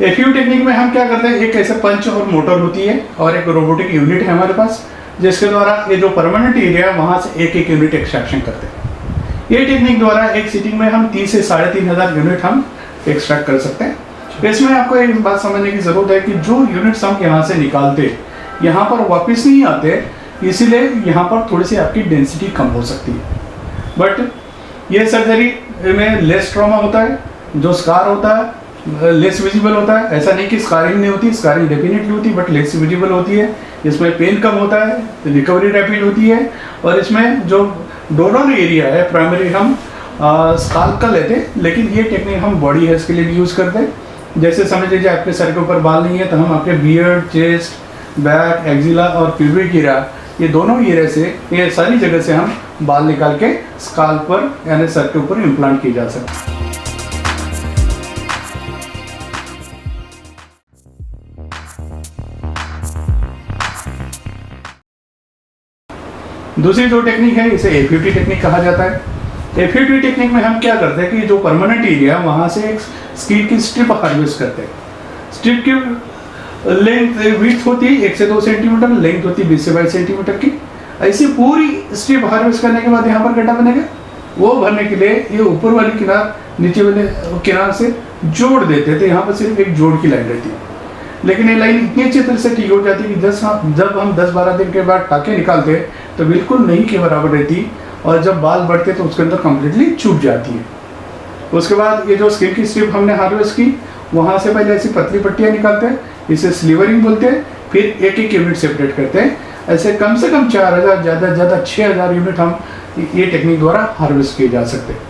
FU technique में हम क्या करते हैं, एक ऐसे पंच और मोटर होती है और एक रोबोटिक यूनिट है हमारे पास, जिसके द्वारा ये जो परमानेंट एरिया है वहाँ से एक एक यूनिट एक्सट्रैक्शन करते हैं। ये टेक्निक द्वारा एक सीटिंग में हम 3 से 3,500 यूनिट हम एक्सट्रैक्ट कर सकते हैं। इसमें आपको एक बात समझने की ज़रूरत है कि जो यूनिट्स हम यहाँ से निकालते यहाँ पर वापस नहीं आते, इसीलिए यहाँ पर थोड़ी सी आपकी डेंसिटी कम हो सकती है। बट ये सर्जरी में लेस ट्रॉमा होता है, जो स्कार होता है लेस विजिबल होता है। ऐसा नहीं कि स्कारिंग नहीं होती, स्कारिंग डेफिनेटली होती है, बट लेस विजिबल होती है। इसमें पेन कम होता है, रिकवरी रैपिड होती है, और इसमें जो डोनर एरिया है प्राइमरी हम स्काल्प का लेते हैं, लेकिन ये टेक्निक हम बॉडी हेयर्स के लिए भी यूज़ करते हैं। जैसे समझ लीजिए आपके सर के ऊपर बाल नहीं है, तो हम आपके बियर्ड, चेस्ट, बैक, एक्जिला और प्यूबिक एरिया, ये दोनों एरिया से, ये सारी जगह से हम बाल निकाल के स्काल्प पर यानी सर के ऊपर इम्प्लांट किए जा सकते हैं। दूसरी जो टेक्निक है इसे एफयूटी टेक्निक कहा जाता है। एफयूटी टेक्निक में हम क्या करते हैं कि जो परमानेंट एरिया वहाँ से एक स्किन की स्ट्रिप हार्वेस्ट करते हैं। स्ट्रिप की लेंथ विड्थ होती है 1 से 2 सेंटीमीटर, लेंथ होती है 20 से 22 सेंटीमीटर की। ऐसी पूरी स्ट्रिप हार्वेस्ट करने के बाद यहाँ पर गड्ढा बनेगा, वो भरने के लिए ये ऊपर वाली किनार नीचे वाले किनार से जोड़ देते थे। यहाँ पर सिर्फ एक जोड़ की लाइन रहती है, लेकिन ये लाइन इतनी अच्छी तरह से ठीक हो जाती है कि जब हम 10-12 दिन के बाद टाँके निकालते हैं तो बिल्कुल नहीं के बराबर रहती, और जब बाल बढ़ते तो उसके अंदर कम्प्लीटली छूट जाती है। उसके बाद ये जो स्किन की स्ट्रिप हमने हार्वेस्ट की, वहाँ से पहले ऐसी पतली पट्टियाँ निकालते हैं, इसे स्लीवरिंग बोलते हैं, फिर एक एक यूनिट सेपरेट करते हैं। ऐसे कम से कम 4,000, ज़्यादा से ज़्यादा 6,000 यूनिट हम ये टेक्निक द्वारा हार्वेस्ट किए जा सकते हैं।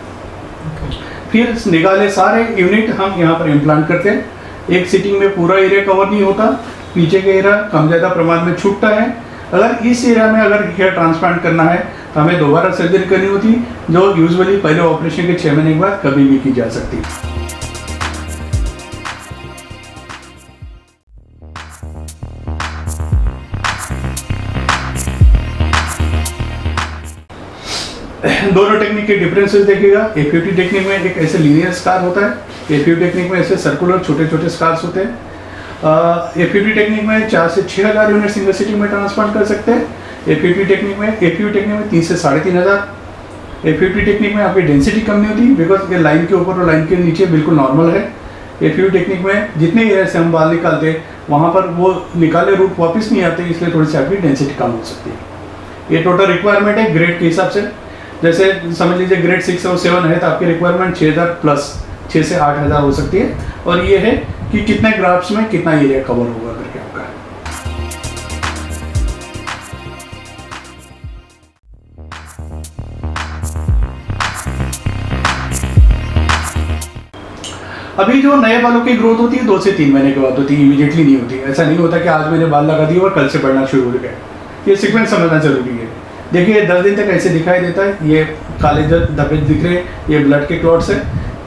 फिर निकाले सारे यूनिट हम यहाँ पर इम्प्लांट करते हैं। एक सीटिंग में पूरा एरिया कवर नहीं होता, पीछे का एरिया कम ज़्यादा प्रमाण में छूटता है। अगर इस एरिया में अगर हेयर ट्रांसप्लांट करना है तो हमें दोबारा सर्जरी करनी होती, जो यूजुअली पहले ऑपरेशन के 6 महीने के बाद कभी भी की जा सकती है। दोनों टेक्निक के डिफरेंसेस देखिएगा। एफयूटी टेक्निक में एक ऐसे लीनियर स्कार होता है, एफयू टेक्निक में ऐसे सर्कुलर छोटे छोटे स्कार्स होते हैं। एफयूटी टेक्निक में 4 से 6,000 यूनिट सिंगल सीटिंग में ट्रांसप्लांट कर सकते हैं। एफयूटी टेक्निक में 3 से 3,500। एफयूटी टेक्निक में आपकी डेंसिटी कम नहीं होती, बिकॉज ये लाइन के ऊपर और लाइन के नीचे बिल्कुल नॉर्मल है। एफयू टेक्निक में जितने एरिया से हम बाल निकालते हैं वहाँ पर वो निकाले रूट वापस नहीं आते, इसलिए थोड़ी सी आपकी डेंसिटी कम हो सकती है। ये टोटल रिक्वायरमेंट है ग्रेड के हिसाब से। जैसे समझ लीजिए ग्रेड 6 और 7 है तो आपकी रिक्वायरमेंट 6,000 प्लस 6 से 8,000 हो सकती है, और ये है कि कितने ग्राफ्ट्स में कितना एरिया कवर होगा करके आपका। अभी जो नए बालों की ग्रोथ होती है 2 से 3 महीने के बाद होती है, इमीडिएटली नहीं होती। ऐसा नहीं होता कि आज मैंने बाल लगा दिए और कल से बढ़ना शुरू हो गया। ये सीक्वेंस समझना जरूरी है। देखिए 10 दिन तक ऐसे दिखाई देता है, ये काले धब्बे दिख रहे हैं, ये ब्लड के क्लॉट्स है।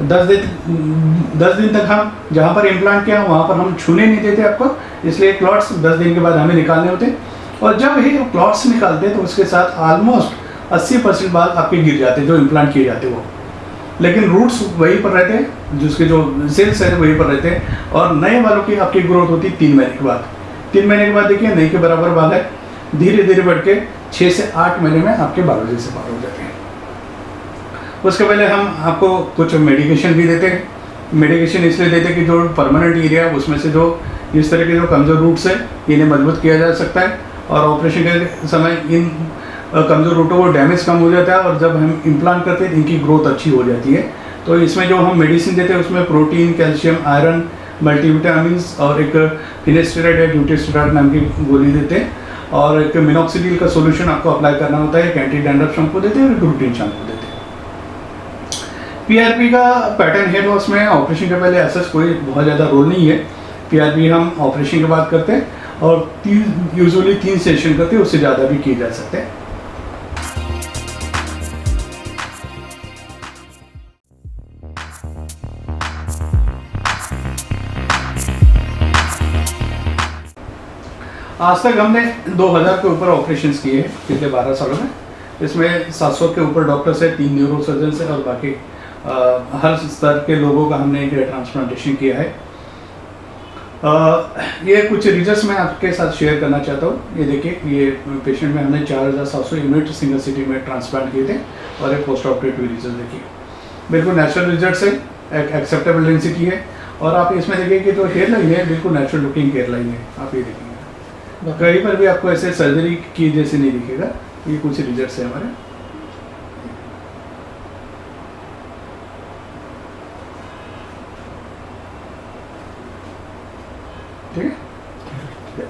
10 दिन तक हम जहाँ पर इम्प्लांट किया वहाँ पर हम छूने नहीं देते आपको, इसलिए क्लॉट्स 10 दिन के बाद हमें निकालने होते हैं। और जब ये क्लॉट्स निकालते हैं तो उसके साथ ऑलमोस्ट 80% बाल आपके गिर जाते हैं जो इम्प्लांट किए जाते हैं वो, लेकिन रूट्स वहीं पर रहते हैं, जिसके जो सेल्स है वहीं पर रहते हैं। और नए बालों की आपकी ग्रोथ होती है 3 महीने के बाद। 3 महीने के बाद देखिए नई के बराबर बाल है, धीरे धीरे बढ़ के 6 से 8 महीने में आपके बालों जैसे बाल हो जाते हैं। उसके पहले हम आपको कुछ मेडिकेशन भी देते हैं। मेडिकेशन इसलिए देते हैं कि जो परमानेंट एरिया है उसमें से जो इस तरह के जो कमज़ोर रूट्स है इन्हें मजबूत किया जा सकता है, और ऑपरेशन के समय इन कमज़ोर रूटों को डैमेज कम हो जाता है, और जब हम इम्प्लांट करते हैं इनकी ग्रोथ अच्छी हो जाती है। तो इसमें जो हम मेडिसिन देते हैं उसमें प्रोटीन, कैल्शियम, आयरन, मल्टीविटामिन्स और एक फिनेस्टेराइड या ड्यूटेस्टेराइड नाम की गोली देते हैं, और एक मिनॉक्सिडिल का सोल्यूशन आपको अप्लाई करना होता है। एक एंटी डैंड्रफ शैम्पू देते हैं और एक रूटीन शैम्पू देते हैं। पीआरपी का पैटर्न हेयर लॉस में ऑपरेशन के पहले ऐसा कोई बहुत ज़्यादा रोल नहीं है। पीआरपी हम ऑपरेशन के बाद करते हैं, और यूजुअली 3 सेशन करते हैं, उससे ज़्यादा भी किए जा सकते हैं। आज तक हमने 2000 के ऊपर ऑपरेशंस किए हैं पिछले 12 सालों में। इसमें 700 के ऊपर डॉक्टर्स है, 3 न्यूरो सर्जन्स है, और बाकी हर स्तर के लोगों का हमने ट्रांसप्लांटेशन किया है। ये कुछ रिजल्ट्स मैं आपके साथ शेयर करना चाहता हूँ। ये देखिए, ये पेशेंट में हमने 4700 यूनिट सिंगल सिटी में ट्रांसप्लांट किए थे और एक पोस्ट ऑपरेटिव रिजल्ट देखिए, बिल्कुल नेचुरल रिजल्ट्स है, एक एक्सेप्टेबल डेंसिटी है। और आप इसमें देखिए कि जो हेयर लाइन है बिल्कुल नेचुरल लुकिंग हेयर लाइन है, आप ये देखेंगे। कहीं पर भी आपको ऐसे सर्जरी की जैसे नहीं दिखेगा। ये कुछ रिजल्ट्स है हमारे। ठीक है।